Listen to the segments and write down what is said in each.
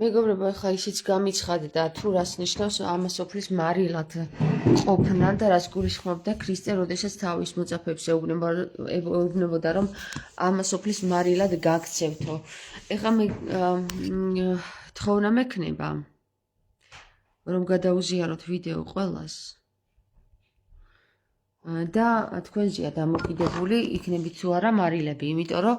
მეგობრებო, ახლა ისიც გამიცხადე და თუ რას ნიშნავს ამასოფლის მარილად ყოფნა და რას გულისხმობდა ქრისტე, როდესაც თავის მოწაფეებს ეუბნებოდა, რომ ამასოფლის მარილად გაქცევთო. ეხლა მე თხოვნა მექნება, რომ გადაუზიაროთ ვიდეო ყველას და თქვენზეა დამოკიდებული იქნებით თუ არა მარილები, იმიტომ რომ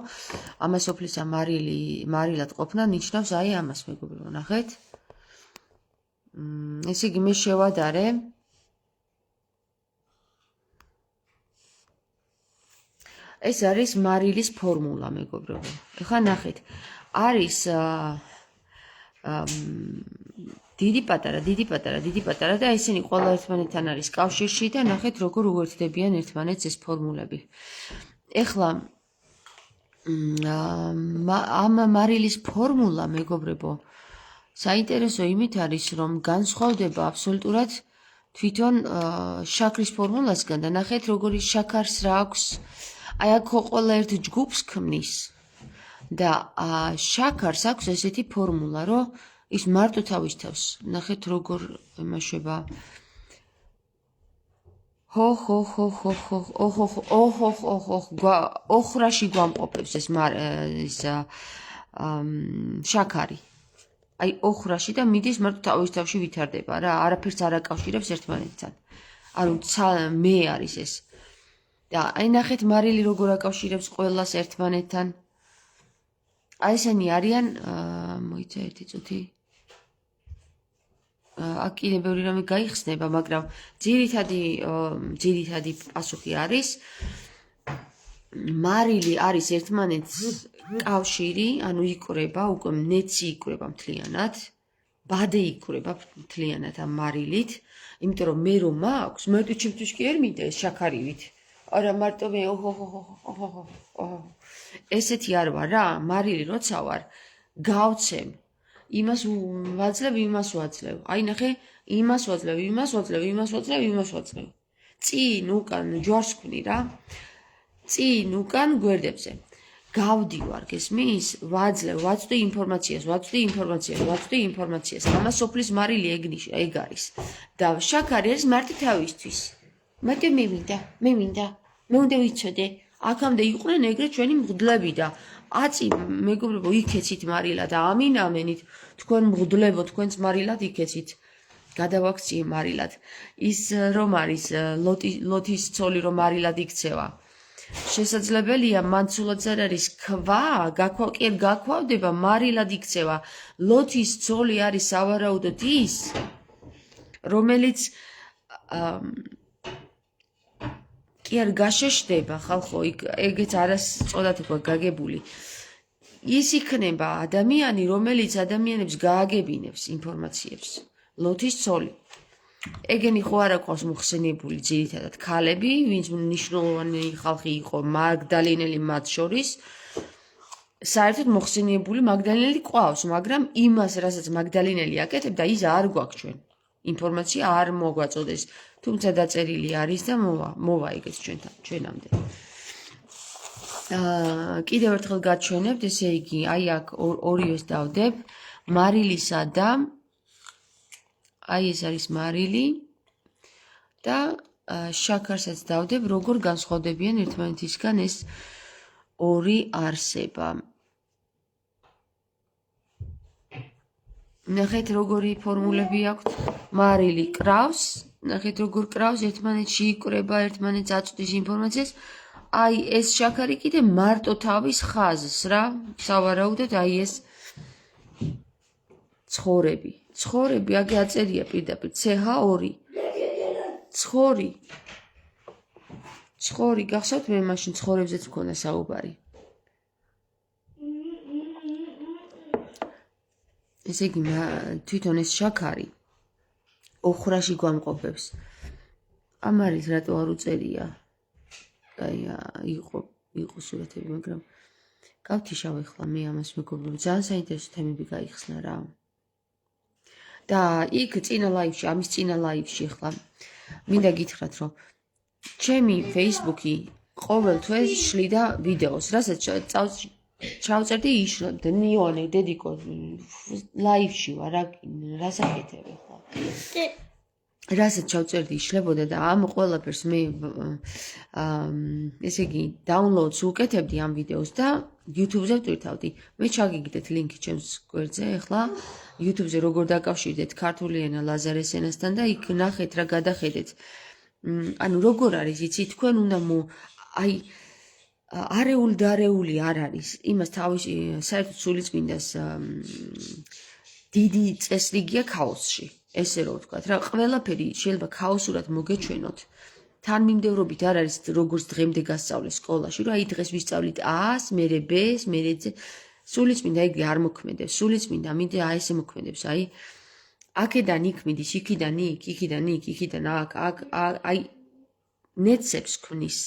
ამასოფლისა მარილად ყოფნა ნიშნავს აი ამას, მეგობრებო, ნახეთ. ესე იგი მე შევადარე ეს არის მარილის ფორმულა, მეგობრებო. ეხლა ნახეთ, არის დიდი პატარა და ესენი ყველა ერთმანეთთან არის კავშირში და ნახეთ როგორ უერთდებიან ერთმანეთს ეს ფორმულები. ეხლა ამ მარილის ფორმულა, მეგობრებო, საინტერესო იმით არის, რომ განსხვავდება აბსოლუტურად თვითონ შაქრის ფორმულასგან და ნახეთ როგორი შაქარს რა აქვს. აი აქ ყველა ერთ ჯგუფს ქმნის და შაქარს აქვს ესეთი ფორმულა, რომ ის მარტო თავის ნახეთ როგორ ემაშვება. ოხრაში გვამყოფებს ეს შაქარი. აი ოხრაში და მიდის მარტო თავში ვითარდება რა, არაფერს არ აკავშირებს ერთმანეთთან. ანუ მე არის ეს. და აი ნახეთ მარილი როგორ აკავშირებს ყველას ერთმანეთთან. აი ესენი არიან, მოიცა ერთი წუთი. აქ კიდე ბევრი რამე გაიხსნება, მაგრამ ძირითადი პასუხი არის მარილი არის ერთმანეთს კავშირი, ანუ იკვრება, უკვე ნეცი იკვრება მთლიანად, ბადე იკვრება მთლიანად ამ მარილით, იმიტომ რომ მე რომ მაქვს, მარტო ჩემთვის კი არ მინდა ეს შაქარივით. არა მარტო მე ესეთი არ ვარ რა, მარილი როცა ვარ, გავცემ იმას ვაძლევ, იმას ვაძლევ. აი ნახე, იმას ვაძლევ. წინ უკან ჯვარს ვქნი რა. წინ უკან გვერდებზე. გავდივარ, გესმის? ვაწვდი ინფორმაციას. ამასოფლის მარილი ეგ არის. და შაქარი არის მარტო თავისთვის. მარტო მე მინდა. მე უნდა ვიცოდე. აქამდე იყვნენ ეგრე ჩვენი მღვდლები და აწი მეგობრებო იქეცით მარილად და ამენით თქვენ მღვდლებო თქვენს მარილად იქეცით. გადავაქციე მარილად. ის რომ არის ლოთის ცოლი რომ მარილად იქცევა. შესაძლებელია მან სულაც არ არის გაქვავდება მარილად იქცევა. ლოთის ცოლი არის სავარაუდოდ ის, რომელიც კი არ გაშეშდება ხალხო, ეგეც არას წოდათ უკვე გაგებული. ის იქნება ადამიანი, რომელიც ადამიანებს გააგებინებს ინფორმაციებს. ლოთის ცოლი. ეგენი ხო არა ყავს მოხსენიებული ძირითადად ქალები, ვინც მნიშვნელოვანი ხალხი იყო მაგდალინელი მათ შორის. საერთოდ მოხსენიებული მაგდალინელი ყავს, მაგრამ იმას, რასაც მაგდალინელი აკეთებდა, ის არ გვაქვს ჩვენ. ინფორმაცია არ მოგვაწოდეს, თუმცა დაწერილი არის და მოვა ეგეც ჩვენამდე. კიდევ ერთხელ გაჩვენებთ, ესე იგი, აი აქ ორივეს დავდებ, მარილისა და აი ეს არის მარილი და შაქარსაც დავდებ, როგორ განსხვავდებიან ერთმანეთისგან ეს ორი არსება. ნახეთ როგორი ფორმულები აქვთ. მარილი კრავს, ნახეთ როგორ კრავს, ერთმანეთში იკვრება, ერთმანეთს აწვდის ინფორმაციას. აი ეს შაქარი კიდე მარტო თავის ხაზს რა, სავარაუდოდ აი ეს ცხორები, აქ აწერია პირდაპირ CH2. ცხორი, გახსოვთ მე მაშინ ცხორებზეც მქონდა საუბარი. ესე იგი, თვითონ ეს შაქარი ოხრაში გვამყოფებს. ამარის რატო არ უწერია? აი, იყო სურათები, მაგრამ გავთიშავ ახლა მე ამას მეგობრებო, ძალიან საინტერესო თემები გაიხსნა რა. და იქ ამის წინა ლაივში ახლა მინდა გითხრათ, რომ ჩემი Facebook-ი ყოველ თვეს შლიდა ვიდეოს, რასაც წავს ჩავწერდი იშლებდე ნიონე დედიკო ლაივში ვარ რა საკეთებ ხო რასაც ჩავწერდი იშლებოდა და ამ ყველაფერს მე ესე იგი დაუნლოდს უკეთებდი ამ ვიდეოს და YouTube-ზე ვტვირთავდი მე ჩაგიგდეთ ლინკი ჩემს გვერდზე ახლა YouTube-ზე როგორ დაკავშირდეთ ქართული ენა ლაზარეს ენასთან და იქ ნახეთ რა გადახედეთ ანუ როგორ არის იცი თქვენ უნდა აი არეული დარეული არ არის იმას თავის საერთოდ სულიწმინდას დიდი წესრიგია ქაოსში ესე რომ ვთქვათ რა ყველაფერი შეიძლება ქაოსურად მოგეჩვენოთ თანმიმდევრობით არ არის როგორც დღემდე გასწავლე სკოლაში რომ აი დღეს ვისწავლით A-ს მერე B-ს მერე სულიწმინდა ეგრე არ მოქმედებს სულიწმინდა მინდა აი ესე მოქმედებს აი აქედან იქ მიდის იქიდან იქ იქიდან იქ იქიდან აქ აი ნეცებს ქმნის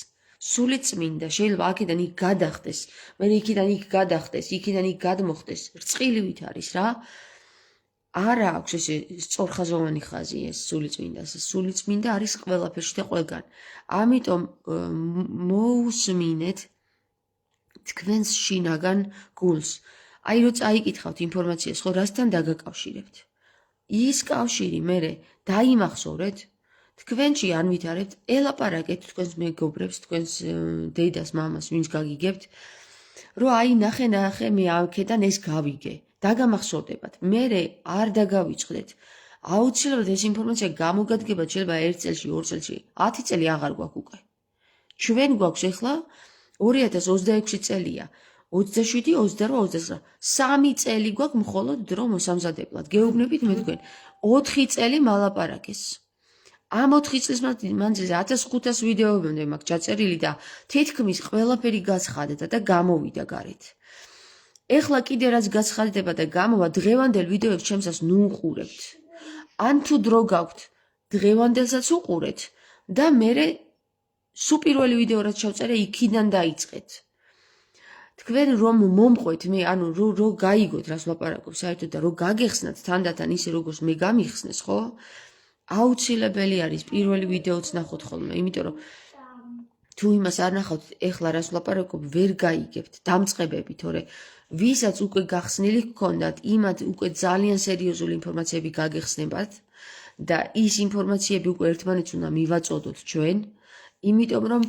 სულიწმინდა შეიძლება აქედან იქ გადახდეს მე იქიდან იქ გადახდეს იქიდან იქ გადმოხდეს რწყილივით არის რა არა აქვს ეს სწორხაზოვანი ხაზი ეს სულიწმინდა არის ყველაფერში და ყველგან ამიტომ მოусმინეთ თქვენს შინაგან გულს აი რო წაიკითხავთ ინფორმაციას ხო რასთან დაგაკავშირებთ ის კავშირი მე დაიმახსოვრეთ თქვენში არ ვითარებთ ელაპარაკეთ თქვენს მეგობრებს თქვენს დედას მამას ვინც გაგიგებთ რომ აი ნახე მე აქედან ეს გავიგე დაგამახსოვდებათ მე არ დაგავიწყდეთ აუცილებლად ეს ინფორმაცია გამოგადგებათ შეიძლება 1 წელში 2 წელში 10 წელი აღარ გვაქვს უკვე ჩვენ გვაქვს ახლა 2026 წელია 27 28 29 3 წელი გვაქვს მხოლოდ დრო მოსამზადებლად გეუბნებით მე თქვენ 4 წელი მალაპარაკეს ამ 4 წლის მანძილზე 1500 ვიდეოები მაქვს ჩაწერილი და თითქმის ყველაფერი გაცხადდა და გამოვიდა გარეთ ეხლა კიდე რაც გაცხადდება და გამოვა დღევანდელ ვიდეოებს ჩემსას ნუ უყურებთ ან თუ დრო გაქვთ დღევანდელსაც უყურეთ და მე სუპირველი ვიდეო რაც ჩავწერე იქიდან დაიწყეთ თქვენ რომ მომყვეთ მე ანუ რო გაიგოთ რას ლაპარაკობ საერთოდ და რო გაგეხსნათ თანდათან ისე როგორც მე გამიხსნეს ხო აუცილებელი არის პირველი ვიდეოც ნახოთ ხოლმე იმიტომ რომ თუ იმას არ ნახავთ ეხლა რას ლაპარაკობ ვერ გაიგებთ დამწყებები თორე ვისაც უკვე გახსნილი გქონდათ იმათ უკვე ძალიან სერიოზული ინფორმაციები გაგეხსნებათ და ის ინფორმაციები უკვე ერთმანეთს უნდა მივაწოდოთ ჩვენ იმიტომ რომ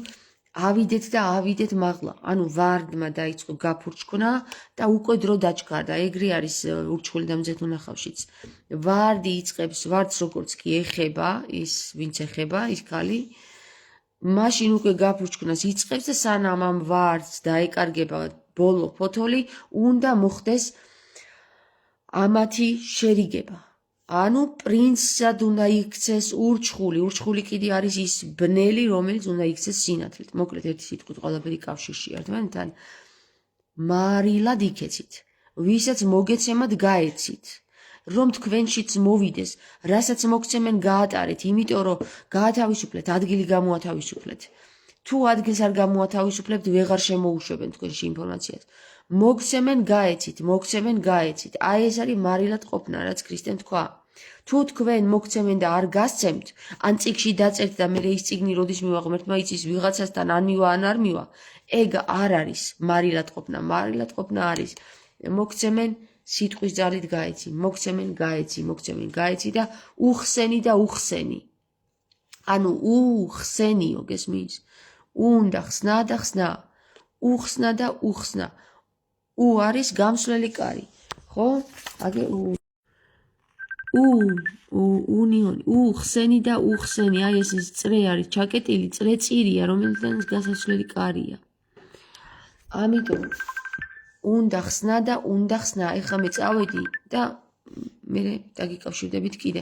ავიდეთ მაღლა ანუ ვარდმა დაიწყო გაფურჩქნა და უკვე დრო დაჩქარდა ეგრე არის ურჩხული დამძეთ უნახავშიც ვარდი იწყებს ვარდს როგორც კი ეხება ის ვინც ეხება ის ქალი მაშინ უკვე გაფურჩქნას იწყებს და სანამ ამ ვარდს დაეკარგება ბოლო ფოთოლი უნდა მოხდეს ამათი შერიგება ანუ პრინცსად უნდა იქცეს ურჩხული კიდე არის ის ბნელი რომელიც უნდა იქცეს სინათლით მოკლედ ერთი სიტყვით ყველაფერი კავშირშია ერთმანეთთან მარილად იქეცით ვისაც მოგეცემად გაეცით რომ თქვენშიც მოვიდეს რასაც მოგცემენ გაატარეთ იმიტომ რომ გაათავისუფლეთ ადგილი გამოათავისუფლეთ თუ ადგილს არ გამოათავისუფლებთ ვეღარ შემოუშვებენ თქვენში ინფორმაციას მოგცემენ გაეცით აი ეს არის მარილად ყოფნა რაც ქრისტემ თქვა თუ თქვენ მოგცემენ და არ გასცემთ ან წიგში დაწერთ და მე ის წიგნი როდის მივა ღმერთმა იცის ვიღაცასთან ან მივა ან არ მივა ეგ არ არის მარილად ყოფნა არის მოგცემენ სიტყვის ძალით გაეცი მოგცემენ გაეცი და უხსენი ანუ უხსენიო გესმის უნდა ხსნა და ხსნა უხსნა და უხსნა არის გამსვლელი კარი ხო აგე უნიონი უხსენი და უხსენი აი ეს წრე არის ჩაკეტილი წრეწირია რომელთაც გასასვლელი კარია ამიტომ უნდა ხსნა ეხლა მე წავედი და მე დაგიკავშირდებით კიდე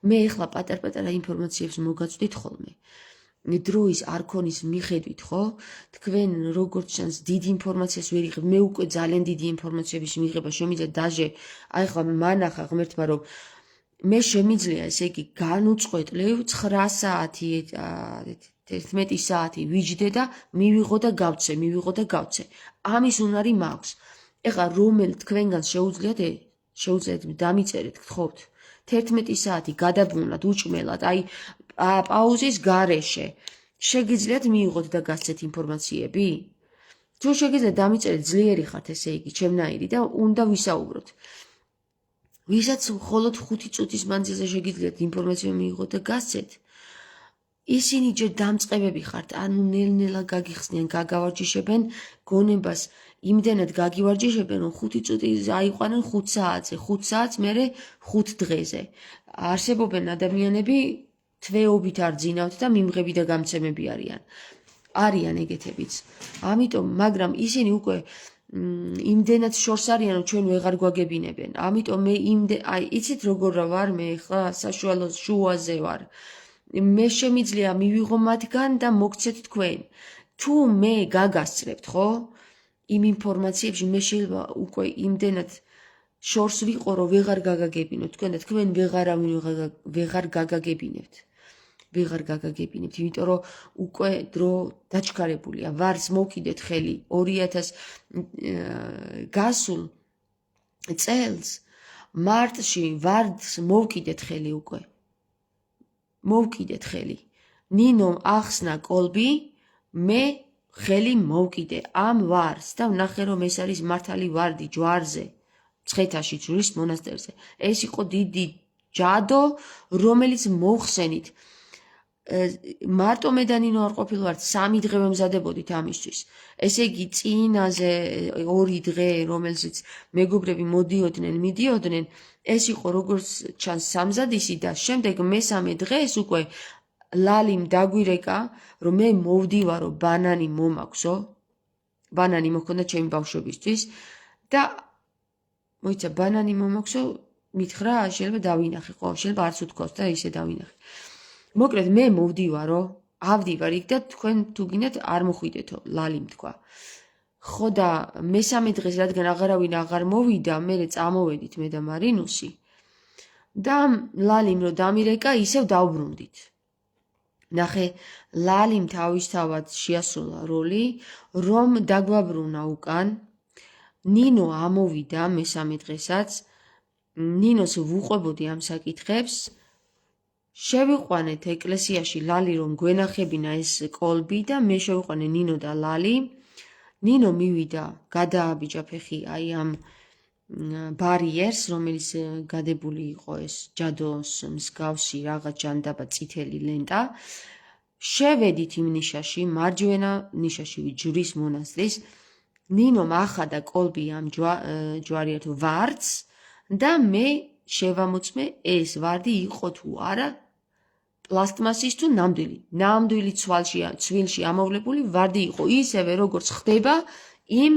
მე ეხლა პატარ-პატარა ინფორმაციებს მოგაწვდით ხოლმე დროის არქონის მიხედვით ხო თქვენ როგორც ჩანს დიდ ინფორმაციას ვერ იღებ მე უკვე ძალიან დიდი ინფორმაციების მიღება შემიძლია დაჟე აი ხა მანახა ღმერთმა რომ მე შემიძლია ესე იგი განუწყვეტლივ 9 საათი 11 საათი ვიჯდე და მივიღო და გავცე ამის უნარი მაქვს ეხლა რომელ თქვენგან შეუძლიათ დამიწერეთ გთხოვთ 11 საათი გადაბმულად უჭმელად აი პაუზის გარეშე შეგიძლიათ მიიღოთ და გასცეთ ინფორმაციები თუ შეგიძლიათ დამიწერეთ ძლიერი ხართ ესე იგი ჩემნაირი და უნდა ვისაუბროთ ვისაც მხოლოდ 5 წუთის მანძილზე შეგიძლიათ ინფორმაცია მიიღოთ და გასცეთ ისინი ჯერ დამწყებები ხართ ანუ ნელ-ნელა გაგიხსნიან გაგავარჯიშებენ გონებას იმდენად გაგივარჯიშებენ რომ 5 წუთი აიყვანენ 5 საათზე 5 საათს მერე 5 დღეზე არსებობენ ადამიანები თვეობით არ ძინავთ და მიმღები და გამცემები არიან ეგეთებიც ამიტომ მაგრამ ისინი უკვე იმდენად შორს არიან რომ ჩვენ ვეღარ გვაგებინებენ ამიტომ მე იცით როგორ ვარ მე ხა საშუალო შუაზე ვარ მე შემიძლია მივიღო მათგან და მოგცეთ თქვენ თუ მე გაგასწრებთ ხო იმ ინფორმაციებში მე შეიძლება უკვე იმდენად შორს ვიყო რომ ვეღარ გაგაგებინოთ თქვენ და თქვენ ვეღარ გაგაგებინებთ იმიტომ რომ უკვე დრო დაჩქარებულია ვარს მოვკიდეთ ხელი 2000 გასულ წელს მარტში ვარს მოვკიდეთ ხელი უკვე მოვკიდეთ ხელი ნინო ახსნა კოლბი მე ხელი მოვკიდე ამ ვარს და ვნახე რომ ეს არის მართალი ვარდი ჯვარზე მცხეთაში ჯვრის მონასტერზე ეს იყო დიდი ჯადო რომელიც მოხსენით მარტო მე და ნინო არ ყოფილვართ 3 დღე ვემზადებოდით ამისთვის ესე იგი წინაზე 2 დღე რომელზეც მეგობრები მიდიოდნენ ეს იყო როგორც ჩანს სამზადისი და შემდეგ მესამე დღეს უკვე ლალიმ დაგვირეკა რომ მე მოვდივარო ბანანი მომაქვსო ბანანი მოხდა ჩემი ბავშვებისთვის და მოიცა ბანანი მომაქვსო მითხრა შეიძლება დავინახე ხო შეიძლება არც უთქვას და ისე დავინახე მოკლედ მე მოვდივარო ავდივარ იქ და თქვენ თუ გინდათ არ მოხვიდეთო ლალიმ თქვა ხო და მესამე დღეს რადგან აღარავინ აღარ მოვიდა მე წამოვედით მე და მარინუსი და ლალიმ რო დამირეკა ისევ დავბრუნდით ნახე ლალიმ თავისთავად შეასრულა როლი რომ დაგვაბრუნა უკან ნინო ამოვიდა მესამე დღესაც ნინოს ვუყვებოდი ამ საკითხებს შევიყვანეთ ეკლესიაში ლალი რომ გვენახებინა ეს კოლბი და მე შევიყვანე ნინო და ლალი ნინო მივიდა გადააბიჯა ფეხი აი ამ ბარიერს რომელიც გადებული იყო ეს ჯადოს მსგავსი რაღაც ჯანდაბა წითელი ლენტა შევედით იმ ნიშაში მარჯვენა ნიშაში ჯვრის მონასტრის ნინომ ახადა კოლბი ამ ჯვარიათ ვარდს და მე შევამოწმე ეს ვარდი იყო თუ არა პლასტმასის თუ ნამდვილი ცვილში ამოვლებული ვარდი იყო ისევე როგორც ხდება იმ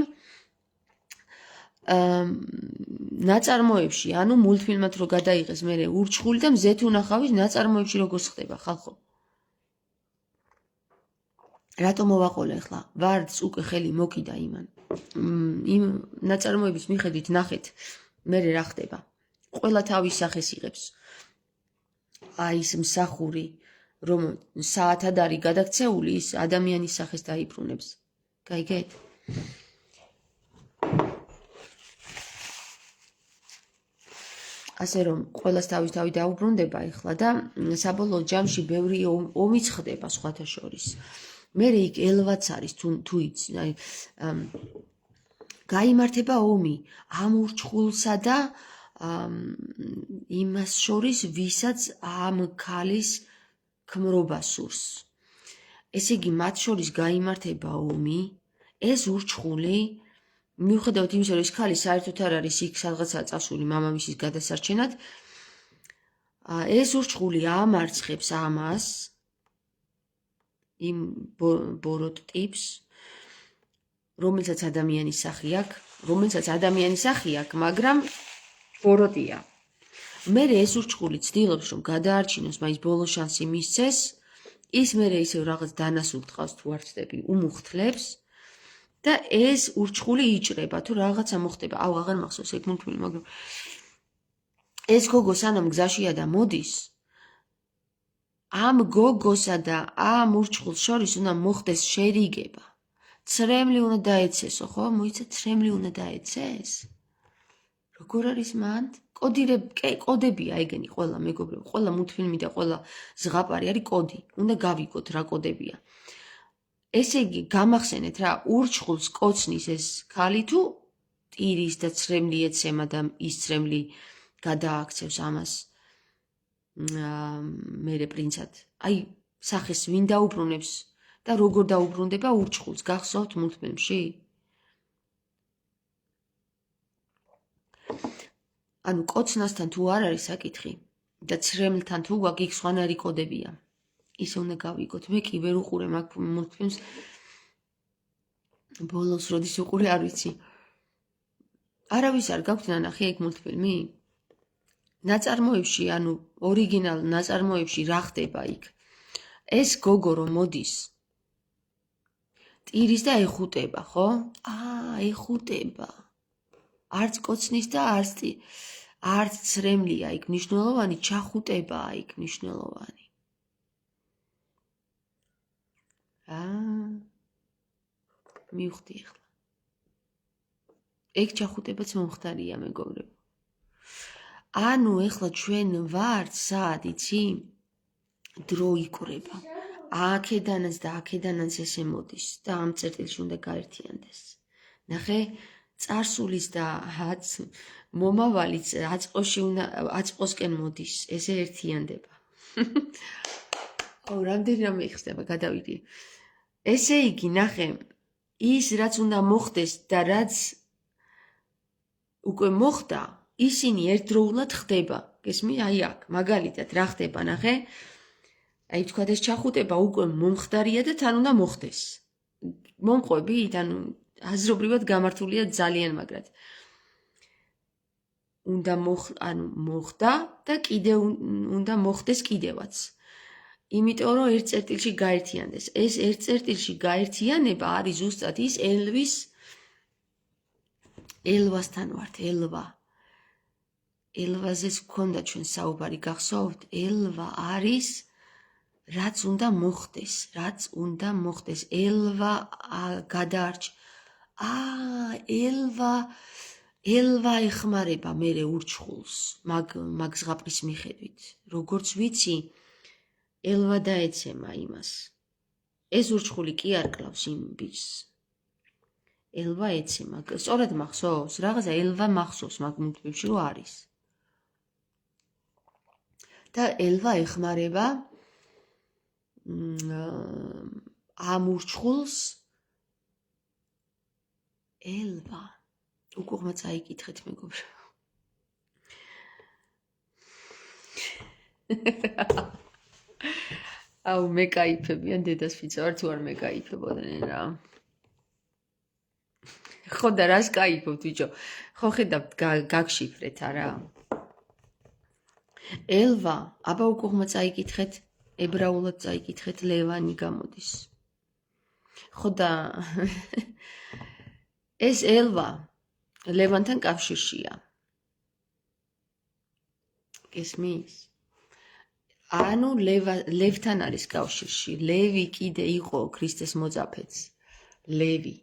ნაწარმოებში ანუ მულტფილმად რო გადაიღეს მე ურჩხული და მზეთ უნახავის ნაწარმოებში როგორც ხდება ხალხო რატომ მოვაყოლე ახლა ვარდს უკვე ხელი მოკიდა იმან იმ ნაწარმოების მიხედვით ნახეთ მე რა ხდება ყველა თავის სახეს იღებს აი ეს მსახური რომ საათად არის გადაქცეული ის ადამიანის სახეს დაიბრუნებს გაიგეთ ასე რომ ყველას თავი დაუბრუნდება ეხლა და საბოლოო ჯამში ბევრი ომიც ხდება სხვათა შორის მე იქ ელვაც არის თუ იცი აი გაიმართება ომი ამ ურჩხულსა და იმას შორის ვისაც ამ ქალის ქმრობა სურს ესე იგი მათ შორის გაიმართება ომი ეს ურჩხული მიუხედავად იმისა რომ ეს ქალი საერთოდ არ არის იქ სადღაცაა წასული მამამისის გადასარჩენად ეს ურჩხული ამარცხებს ამას იმ ბოროტ ტიპს რომელსაც ადამიანის სახი აქვს მაგრამ ბოროტია მე ეს ურჩხული ცდილობს რომ გადაარჩინოს მაინც ბოლო შანსი მისცეს ის მე ისევ რაღაც დანასულ ტყავს თუ არ ვწდები უმუხთლებს და ეს ურჩხული იჭრება თუ რაღაცა მოხდება აუ აღარ მახსოვს ეგ მულტფილმი მაგრამ ეს გოგო სანამ გზაშია და მოდის ამ გოგოსა და ამ ურჩხულს შორის უნდა მოხდეს შერიგება ცრემლი უნდა დაეცესო ხო მოიცა ცრემლი უნდა დაეცეს როგორ არის მანდ კოდებია ეგენი ყველა მეგობრებო ყველა მულტფილმი და ყველა ზღაპარი არის კოდი უნდა გავიგოთ რა კოდებია ესე იგი, გამახსენეთ რა, ურჩხულს კოცნის ეს ქალი თუ ტირის და ცრემლი ეცემა და ის ცრემლი გადააქცევს ამას მერე პრინცად. აი, სახეს ვინ დაუბრუნებს და როგორ დაუბრუნდება ურჩხულს, გახსოვთ მულტფილმში? ანუ კოცნასთან თუ არ არის საკითხი და ცრემლთან თუ გვაქვს იქ სხვანაირი კოდებია. ისე უნდა გავიგოთ. მე კი ვერ უყურე მაგ მულტფილმს. ბოლოს როდის უყურე არ ვიცი. არავის არ გაქვთ ნანახი ეგ მულტფილმი? ნაწარმოებში, ანუ ორიგინალ ნაწარმოებში რა ხდება იქ? ეს გოგო რომ მოდის ტირის და ეხუტება, ხო? ეხუტება. არც კოცნის და არც ცრემლია იქ მნიშვნელოვანი, ჩახუტებაა იქ მნიშვნელოვანი. მივხვდი ახლა. ეგ ჩახუტებაც მომხდარია, მეგობრებო. ანუ ახლა ჩვენ ვართ სად, იცი? დრო იკვრება. აქედანაც და აქედანაც ესე მოდის და ამ წერტილში უნდა გაერთიანდეს. ნახე, წარსულის და მომავალიც აწყვოსკენ მოდის, ესე ერთიანდება. რამდენი რამე იხსნება, გადავიდი. ესე იგი, ნახე, ის რაც უნდა მოხდეს და რაც უკვე მოხდა, ისინი ერთდროულად ხდება. გესმი? აი აქ, მაგალითად, რა ხდება, ნახე? აი თქვა ეს ჩახუტება უკვე მომხდარია და თან უნდა მოხდეს. მომყვებით? ანუ აზრობრივად გამართულია ძალიან მაგრად. უნდა მოხდა და კიდე უნდა მოხდეს კიდევაც. იმიტომ რომ ერთ წერტილში გაერთიანდეს. ეს ერთ წერტილში გაერთიანება არის ზუსტად ის ელვასთან ვართ, ელვა. ელვაზეც გქონდა ჩვენ საუბარი, გახსოვთ? ელვა არის რაც უნდა მოხდეს. ელვა გადაარჩა. ელვა ეხმარება მერე ურჩხულს, მაგ ზღაპრის მიხედვით. როგორც ვიცი, ელვა დაეცემა იმას. ეს ურჩხული კი არ კლავს იმ ბიჭს. ელვა ეცემა. სწორად მახსოვს? რაღაცა ელვა მახსოვს მაგ მულტფილმში რო არის. და ელვა ეხმარება ამ ურჩხულს. ელვა. უკუღმა წაიკითხეთ, მეგობრებო. მე кайფებიან დედას ფიცა ვარ თუ არ მე кайფებოდნენ რა. ხო და რას кайფობთ ბიჭო? ხო ხედავთ გაგშიფრეთ არა? ელვა, აბა უკუღმა წაიკითხეთ, ებრაულად წაიკითხეთ, ლევანი გამოდის. ხო და ეს ელვა ლევანთან კავშირშია. გესმის? ანუ ლევთან არის კავშირში. ლევი კიდე იყო ქრისტეს მოწაფეც. ლევი.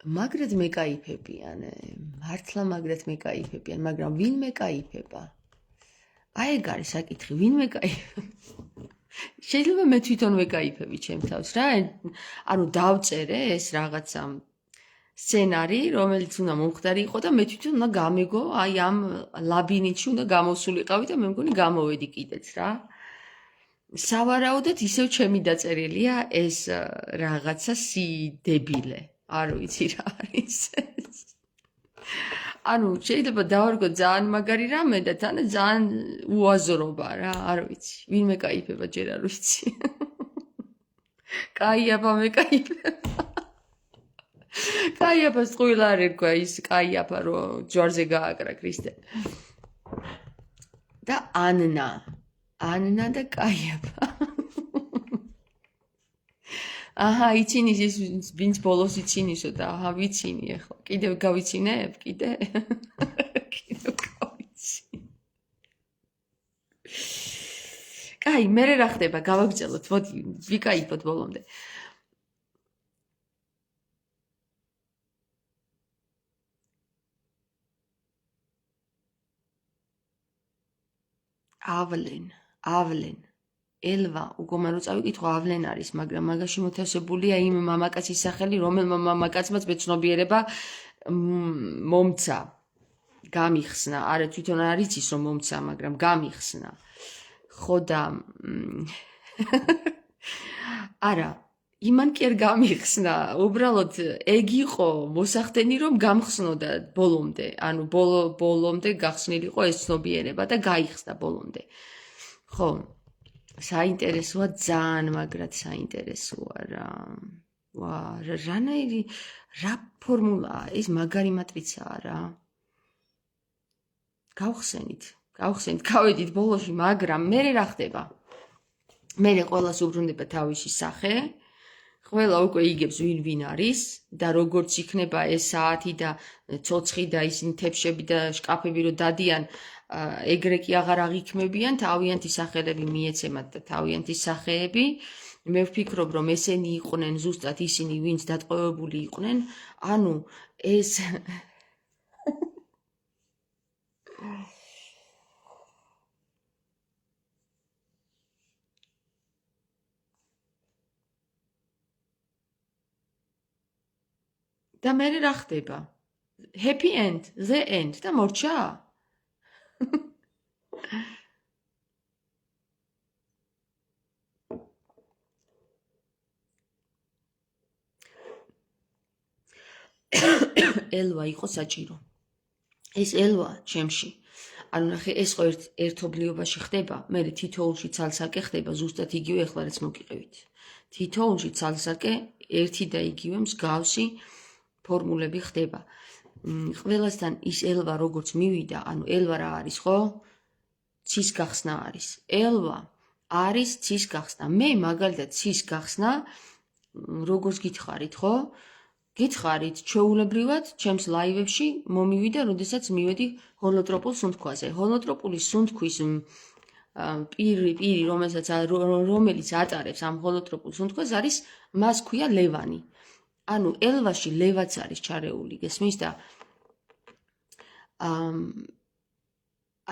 მაგრად მე кайფებიან, მართლა მაგრად მე кайფებიან, მაგრამ ვინ მე кайფება? აი ეგ არის საკითხი, ვინ მე кайფება? შეიძლება მე თვითონ მე кайფები ჩემ თავს რა, ანუ დავწერე ეს რაღაცა სცენარი, რომელიც უნდა მომხდარი იყო და მე თვითონ უნდა გამეგო, აი ამ ლაბინიტში უნდა გამოსულიყავი და მე მგონი გამოვედი კიდეც რა. სავარაუდოდ ისევ ჩემი დაწერილია ეს რაღაცა დებილე. არ ვიცი რა არის ეს. ანუ შეიძლება დავარგო ძალიან მაგარი რამე და თან ძალიან უაზრობა რა, არ ვიცი. ვინმე кайფება ჯერ არ ვიცი. კაიაფა მე кайფება. კაიაფას ტყუილა არ ერქვა ის კაიაფა რო ჯვარზე გააკრა ქრისტე. და ანნა და კაიაფა. იცინის ის ვინც ბოლოს იცინისო და ვიცინი ახლა. კიდევ გავიცინებ? კიდევ გავიცინე. კაი, მე რა ხდება? გავაგრძელოთ, მოდი, ვიკაიფოთ ბოლომდე. ავლენ. ელვა, უგომა რო წავიკითხო ავლენ არის, მაგრამ მაგაში მოთავსებულია იმ მამაკაცის სახელი, რომელმა მამაკაცმაც მეცნობიერება მომცა, გამიხსნა. არა თვითონ არ იცის რომ მომცა, მაგრამ გამიხსნა. ხო და არა, იმან კი არ გამიხსნა, უბრალოდ ეგ იყო მოსახდენი რომ გამხსნოდა ბოლომდე, ანუ ბოლომდე გახსნილიყო ეს ცნობიერება და გაიხსნა ბოლომდე. ხო, საინტერესოა ძალიან, მაგრამ საინტერესოა რა. ვა, რანაირი რა ფორმულაა, ეს მაგარი მატრიცაა რა. გავხსენით, გავედით ბოლოში, მაგრამ მერე რა ხდება? მერე ყველას უბრუნდება თავისი სახე. ყველა უკვე იგებს ვინ არის და როგორც იქნება ეს საათი და ცოცხი და ისინი თეფშები და შკაფები რო დადიან, ეგრე კი აღარ აღიქმებიან, თავიანთი სახელები მიეცემათ და თავიანთი სახეები. მე ვფიქრობ, რომ ესენი იყვნენ ზუსტად ისინი, ვინც დატყვევებული იყვნენ, ანუ ეს და მერე რა ხდება? Happy end, the end და მორჩა? ელვა იყო საჭირო. ეს ელვა ჩემში. ანუ ნახე, ეს ხო ერთობლიობაში ხდება, მერე თითოეულში ცალსაკე ხდება, ზუსტად იგივე ახლა რაც მოგიყევით. თითოეულში ცალსაკე ერთი და იგივე მსგავსი ფორმულები ხდება. ყველასთან ის ელვა როგორც მივიდა, ანუ ელვა რა არის, ხო? ცის გახსნა არის. ელვა არის ცის გახსნა. მე მაგალითად ცის გახსნა როგორც გითხარით, ხო? გითხარით, ჩვეულებრივად ჩემს ლაივებში მომივიდა, როდესაც მივედი ჰოლოტროპულ სუნთქვაზე. ჰოლოტროპული სუნთქვის პირი, რომელიც ატარებს ამ ჰოლოტროპულ სუნთქვას არის, მას ქვია ლევანი. ანუ ელვაში ლევაც არის ჩარეული, გესმის და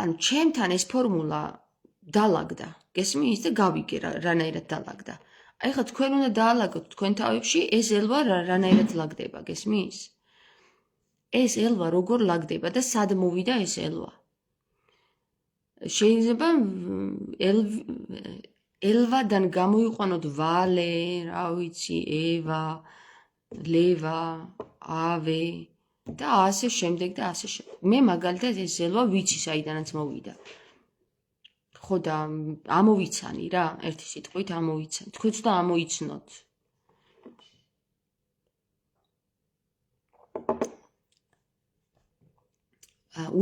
ანუ ჩემთან ეს ფორმულა დაალაგდა, გესმის და გავიგე რანაირად დაალაგდა. აი ხა თქვენ უნდა დაალაგოთ თქვენ თავებში ეს ელვა რანაირად ლაგდება, გესმის? ეს ელვა როგორ ლაგდება და სად მოვიდა ეს ელვა? შეიძლება ელვადან გამოიყვანოთ ვალე, რა ვიცი, ევა, ლევა, ავე და ასე შემდეგ და ასე შემდეგ. მე მაგალითად ეს ელვა ვიცი საიდანაც მოვიდა. ხო და ამოვიცანი რა, ერთი სიტყვით ამოვიცანი. თქვენც და ამოიცნოთ.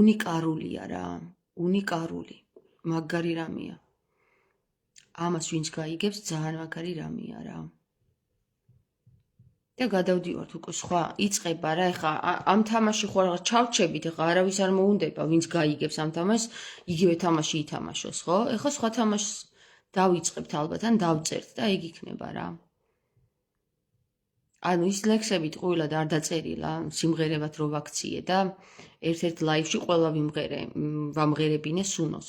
უნიკარულია რა, უნიკარული, მაგარი რამეა. ამას ვინც გაიგებს, ძალიან მაგარი რამეა რა. და გადავდივართ უკვე სხვა იწყება რა, ეხა ამ თამაში ხო რაღაც ჩავჩებით, ეხა არავის არ მოუნდება, ვინც გაიგებს ამ თამაშს, იგივე თამაში ითამაშოს, ხო? ეხა სხვა თამაშს დავიწყებთ ალბათ, ან დავწერთ და ეგ იქნება რა. ანუ ის ლექსებით ყვილად არ დაწერილა, სიმღერებად რო ვაქციე და ერთ-ერთ ლაივში ყველა ვამღერებინე სუნოს.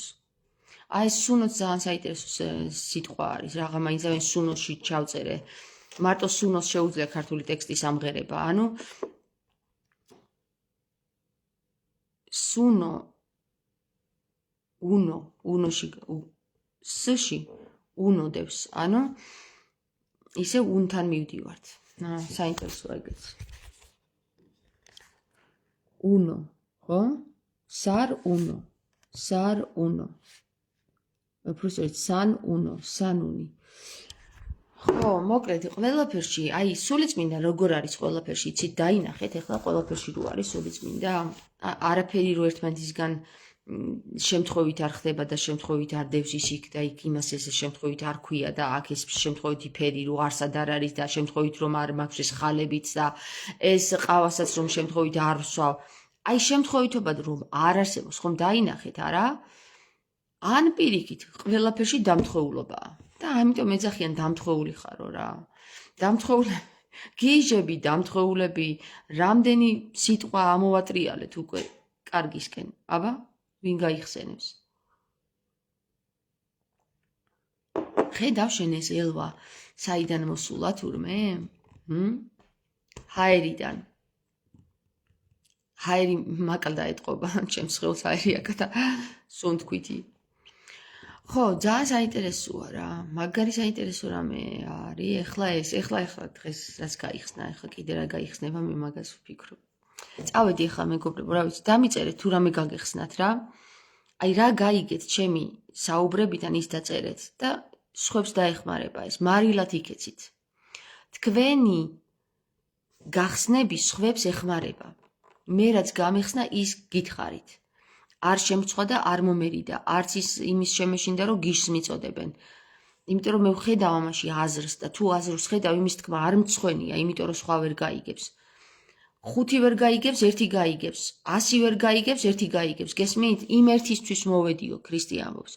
აი ეს სუნოც ძალიან საინტერესო სიტყვა არის, რაღა მაინც ამენ სუნოში ჩავწერე. მარტო სუნოს შეუძლია ქართული ტექსტის ამღერება, ანუ სუნო, უნოში, სში უნოდებს, ანუ ისე უნთან მივდივართ. საინტერესოა ეგეც. უნო, ხო? სარ უნო. უბრალოდ სან უნო, სანუნი. ხო, მოკლედ ყველაფერში, აი სულიწმინდა როგორ არის ყველაფერში, იცით, დაინახეთ, ეხლა ყველაფერში რო არის სულიწმინდა, არაფერი რო ერთმანეთისგან შემთხვევით არ ხდება და შემთხვევით არ დევს ის იქ და იქ იმას ესე შემთხვევით არ ქვია და აქ ეს შემთხვევითი ფერი რო არსად არ არის და შემთხვევით რომ არ მაქვს ეს ხალებიც და ეს ყავასაც რომ შემთხვევით არ ვსვავ. აი შემთხვევითობად რომ არ არსებობს, ხომ დაინახეთ, არა? ან პირიქით, ყველაფერში დამთხეულობაა. და ამიტომ ეძახიან დამთხეული ხარო რა. გიჟები, დამთხეულები, რამდენი სიტყვა ამოვატრიალეთ უკვე კარგისკენ. აბა, ვინ გაიხსენებს? ხედავ შენ ეს ელვა საიდან მოსულა თურმე? ჰაერიდან. ჰაერი მაკლდა ეთყობა, ჩემს ხელს ჰაერი აქ და სუნთქვითი. ხო, ძალიან საინტერესოა რა. მაგარი საინტერესო რამე არის. ეხლა დღეს რაც გაიხსნა, ეხლა კიდე რა გაიხსნება, მე მაგას ვფიქრობ. წავედი ეხლა მეგობრებო, რა ვიცი, დამიწერეთ თუ რამე გაგეხსნათ რა. აი რა გაიგეთ ჩემი საუბრებიდან ის დაწერეთ და სხვებს დაეხმარება ეს. მარილად იქეცით. თქვენი გახსნები სხვებს ეხმარება. მე რაც გამეხსნა ის გითხარით. არ შემცვა და არ მომერიდა, არც ის იმის შემეშინდა, რომ გიშს მიწოდებენ. იმიტომ რომ მე ვხედავ ამაში აზრს და თუ აზრს ხედავ, იმის თქმა არ მცხვენია, იმიტომ რომ სხვა ვერ გაიგებს. 5 ვერ გაიგებს, 1 გაიგებს, 100 ვერ გაიგებს, 1 გაიგებს. გესმით? იმ ერთისთვის მოვედიო, ქრისტე ამბობს.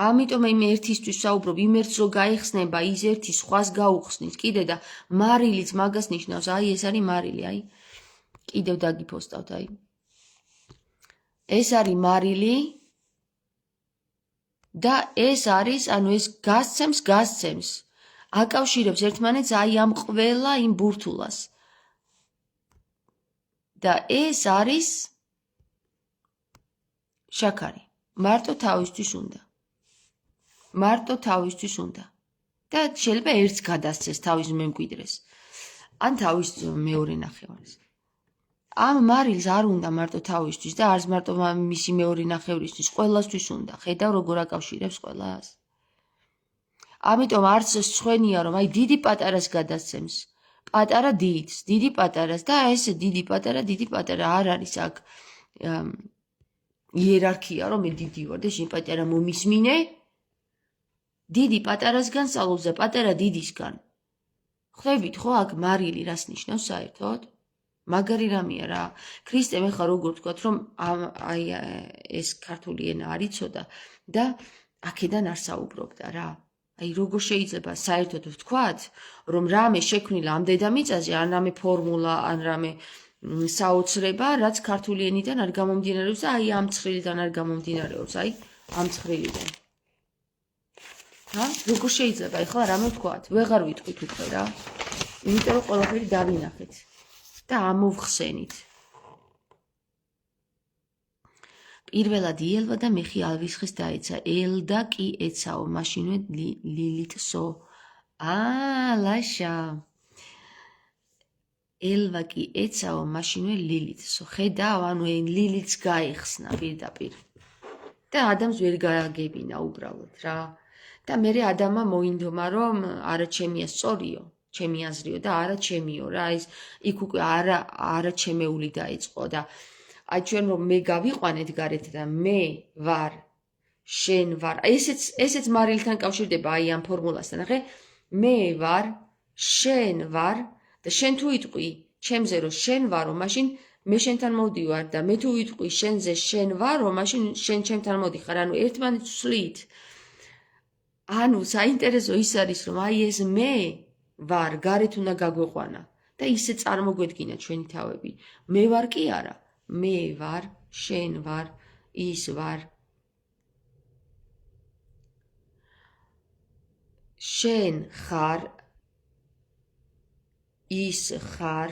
ამიტომ იმ ერთისთვის საუბრობ, იმ ერთს რო გაიხსნება, ის ერთი სხვას გაუხსნის. კიდე და მარილიც მაგას ნიშნავს, აი ეს არის მარილი, აი. კიდევ დაგიფოსტავთ, აი. ეს არის მარილი და ეს არის, ანუ ეს გასცემს. აკავშირებს ერთმანეთს აი ამ ყველა იმ ბურთულას. და ეს არის შაქარი. მარტო თავისთვის უნდა. და შეიძლება ერთს გადასცეს თავის მემკვიდრეს. ან თავის მეორე ნახევარს. ამ მარილს არ უნდა მარტო თავისთვის და არც მარტო მისი მეორე ნახევრისთვის, ყველასთვის უნდა. ხედავ როგორ აკავშირებს ყველას. ამიტომ არც სხვენია რომ აი დიდი პატარას გადასცემს. პატარა დიდს, დიდი პატარას და ეს დიდი პატარა არ არის აქ იერარქია რომ მე დიდი ვარ და შენ პატარა მომისმინე. დიდი პატარასგან სწავლობს და პატარა დიდისგან. ხვდებით ხო აქ მარილი რას ნიშნავს საერთოდ? მაგარი რამეა რა. ქრისტემ ეხლა როგორ ვთქვათ რომ აი ეს ქართული ენა არ იცოდა და აქედან არ საუბრობდა რა. აი როგორ შეიძლება საერთოდ ვთქვათ რომ რამე შექმნილა ამ დედამიწაზე, ან რამე ფორმულა, ან რამე საოცრება, რაც ქართული ენიდან არ გამომდინარეობს და აი ამ ცხრილიდან არ გამომდინარეობს, აი ამ ცხრილიდან. როგორ შეიძლება ეხლა რამე ვთქვათ? ვეღარ ვიტყვით უკვე რა. იმიტომ რომ ყველაფერი დავინახეთ და ამოვხსენით. პირველად იელვა და მეხი ალვისხეს დაეცა. ელდა კი ეცაო, მაშინვე ლილიტსო. ლაშა. ელვა კი ეცაო, მაშინვე ლილიტსო. ხედავ, ანუ ლილიტს გაეხსნა პირდაპირ. და ადამიანს ვერ გააგებინა უბრალოდ რა. და მერე ადამიანმა მოინდომა რომ არა ჩემია სწორიო, ჩემი აზრიო და არა ჩემიო რა. ის იქ უკვე არა ჩემეული დაიწყო და აი ჩვენ რომ მე გავიყვანეთ გარეთ და მე ვარ, შენ ვარ. ესეც მარილთან კავშირდება აი ამ ფორმულასთან, ნახე? მე ვარ, შენ ვარ და შენ თუ იტყვი ჩემზე რომ შენ ვარო, მაშინ მე შენთან მოვდივარ და მე თუ ვიტყვი შენზე შენ ვარო, მაშინ შენ ჩემთან მოდიხარ. ანუ ერთმანეთს ვსვლით. ანუ საინტერესო ის არის რომ აი ეს მე ვარ გარეთ უნდა გაგვეყვანა და ისე წარმოგვედგინა ჩვენი თავები. მე ვარ კი არა. მე ვარ, შენ ვარ, ის ვარ. შენ ხარ, ის ხარ,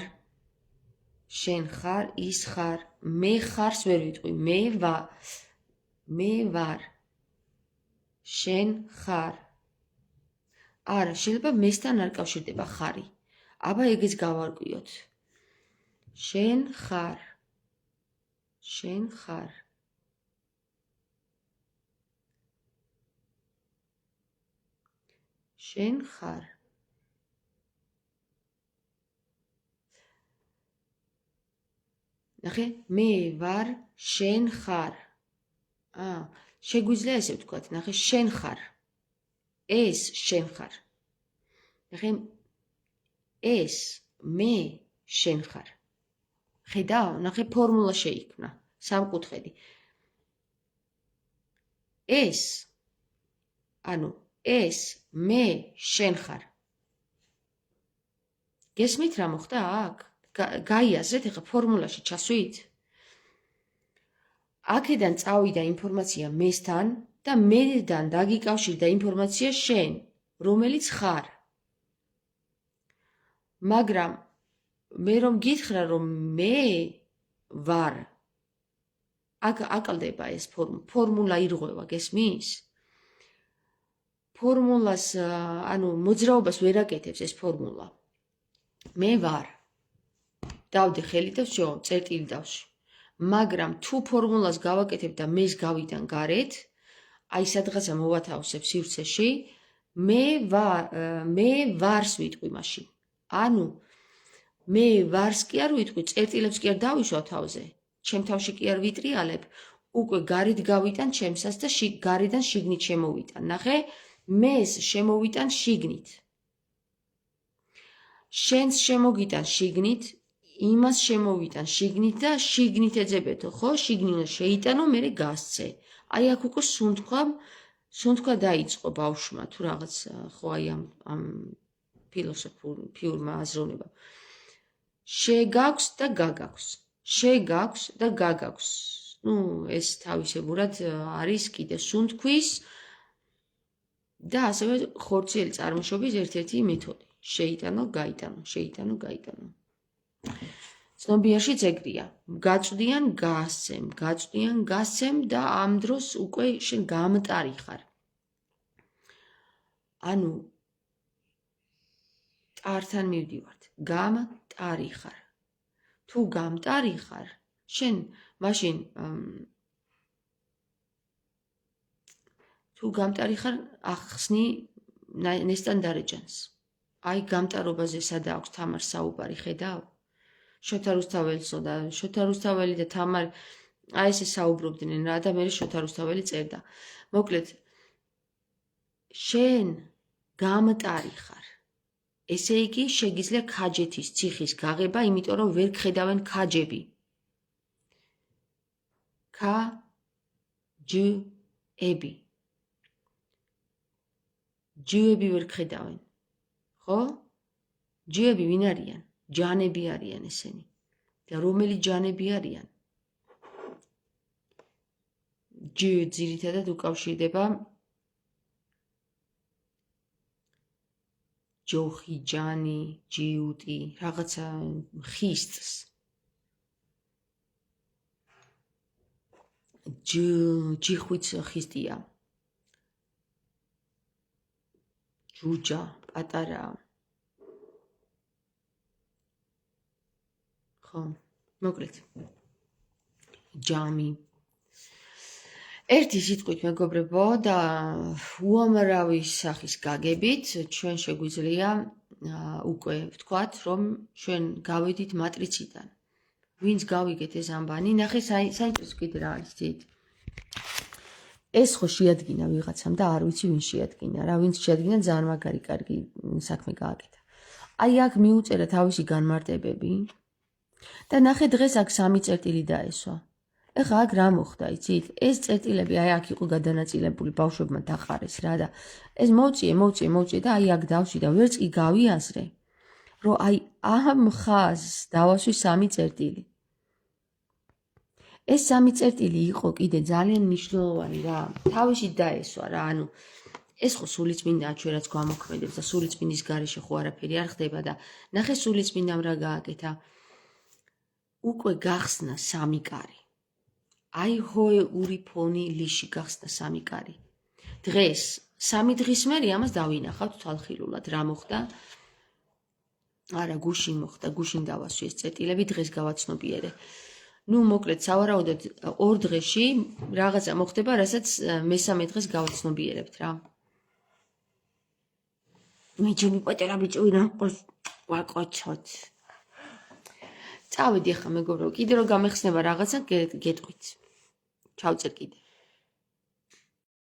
შენ ხარ, ის ხარ. მე ხარს ვერ ვიტყვი, მე ვარ. შენ ხარ. არა, შეიძლება მესთან არ კავშირდება ხარი. აბა ეგეც გავარკვიოთ. შენ ხარ. შენ ხარ. შენ ხარ. ნახე, მე ვარ, შენ ხარ. შეგვიძლია ესე ვთქვათ, ნახე, შენ ხარ. ეს შენ ხარ. ნახე, ეს მე შენ ხარ. ხედავ, ნახე ფორმულა შეიქმნა, სამკუთხედი. ეს, ანუ ეს მე შენ ხარ. გესმით რა მოხდა აქ? გაიაზრეთ ახლა ფორმულაში ჩასვით? აქედან წავიდა ინფორმაცია მესთან და მედან დაგიკავშირდა ინფორმაცია შენ. რომელიც ხარ. მაგრამ მე რომ გითხრა რომ მე ვარ აკლდება ეს ფორმულა ირღვევა გესმის? ფორმულას ანუ მოძრაობას ვერ აკეთებს ეს ფორმულა. მე ვარ. დავდე ხელი და всё, წერტილი დავში. მაგრამ თუ ფორმულას გავაკეთებ და მეს გავიდან გარეთ, აი სადღაცა მოვათავსებ სივრცეში, მე ვარს ვიტყვი მაშინ. ანუ მე ვარს კი არ ვიტყვი, წერტილებს კი არ დავიშვა თავზე. ჩემ თავში კი არ ვიტრიალებ, უკვე გარეთ გავიტან ჩემსას და გარედან შიგნით შემოვიტან. ნახე, მეს შემოვიტან შიგნით. შენს შემოგიტან შიგნით, იმას შემოვიტან შიგნით და შიგნით ეძებეთო, ხო? შიგნით შეიტანო, მერე გასცე. აი აქ უკვე სუნთქვა დაიწყო ბავშვმა თუ რაღაც ხო აი ამ ფილოსოფიურმა აზროვნებამ. შეგაქვს და გაგაქვს. შეგაქვს და გაგაქვს. ნუ ეს თავისებურად არის კიდე სუნთქვის და ასევე ხორციელი წარმოშობის ერთ-ერთი მეთოდი. შეიტანო, გაიტანო, შეიტანო, გაიტანო. ცნობიერშიც ეგრეა. გაწვდიან, გასცემ, გაწვდიან, გასცემ და ამ დროს უკვე შენ გამტარი ხარ. ანუ ტართან მივდივართ. გამტარი ხარ. თუ გამტარი ხარ, შენ მაშინ თუ გამტარი ხარ, ახსნი ნესტანდარეჯანს. აი გამტარობაზე სადა აქვს თამარ საუბარი, ხედავ? შოთა რუსთაველსო და შოთა რუსთაველი და თამარ აი ესე საუბრობდნენ რა და მე შოთა რუსთაველი წერდა. მოკლედ შენ გამტარი ხარ. ესე იგი შეგიძლია ქაჯეთის ციხის გაღება, იმიტომ რომ ვერ გხედავენ ქაჯები. ქაჯები. ჯიები ვერ გხედავენ. ხო? ჯიები ვინ არიან? ჯანები არიან ესენი. და რომელი ჯანები არიან? ჯი ძირითადად უკავშირდება ჯოხი, ჯანი, ჯიუტი, რაღაცა ხისტს. ჯიხვიც ხისტია. ჯუჯა, პატარა. ხო, მოკლედ. ჯამი. ერთი სიტყვით მეგობრებო და უამრავი სახის გაგებით ჩვენ შეგვიძლია უკვე ვთქვათ, რომ ჩვენ გავედით მატრიციდან. ვინც გავიგეთ ეს ამბანი, ნახე საინტერესო კიდე რა არის ძით. ეს ხო შეადგინა ვიღაცამ და არ ვიცი ვინ შეადგინა რა, ვინც შეადგინა ძალიან მაგარი კარგი საქმე გააკეთა. აი აქ მიუწერა თავისი განმარტებები და ნახე დღეს აქ 3 წერტილი დაესვა. ეხლა აქ რა მოხდა, იცით? ეს წერტილები აი აქ იყო გადანაწილებული, ბავშვებმა დაყარეს რა და ეს მოვწიე და აი აქ დავში და ვერც კი გავიაზრე, რომ აი ამ ხაზს დავასვი 3 წერტილი. ეს 3 წერტილი იყო კიდე ძალიან მნიშვნელოვანი რა, თავში დაესვა რა, ანუ ეს ხო სულიწმინდაა ჩვენ რაც გვამოქმედებს და სულიწმინდის გარეშე ხო არაფერი არ ხდება და ნახე სულიწმინდამ რა გააკეთა. უკვე გახსნა 3 კარი. აი ჰოე ური ფონი ლიში გახსნა 3 კარი. დღეს 3 დღის მერე ამას დავინახავთ თვალხილულად რა მოხდა. არა, გუშინ მოხდა, გუშინ დავასვი ეს წერტილები, დღეს გავაცნობიერე. ნუ მოკლედ სავარაუდოდ 2 დღეში რაღაცა მოხდება, რასაც მესამე დღეს გავაცნობიერებთ რა. მე ჯონი პატარა ბიჭი ვინ ყოს ვაკოჩოთ. წავედი ახლა მეგობრო, კიდე რომ გამეხსნება რაღაცა გეტყვით. ჩავწერ კიდე.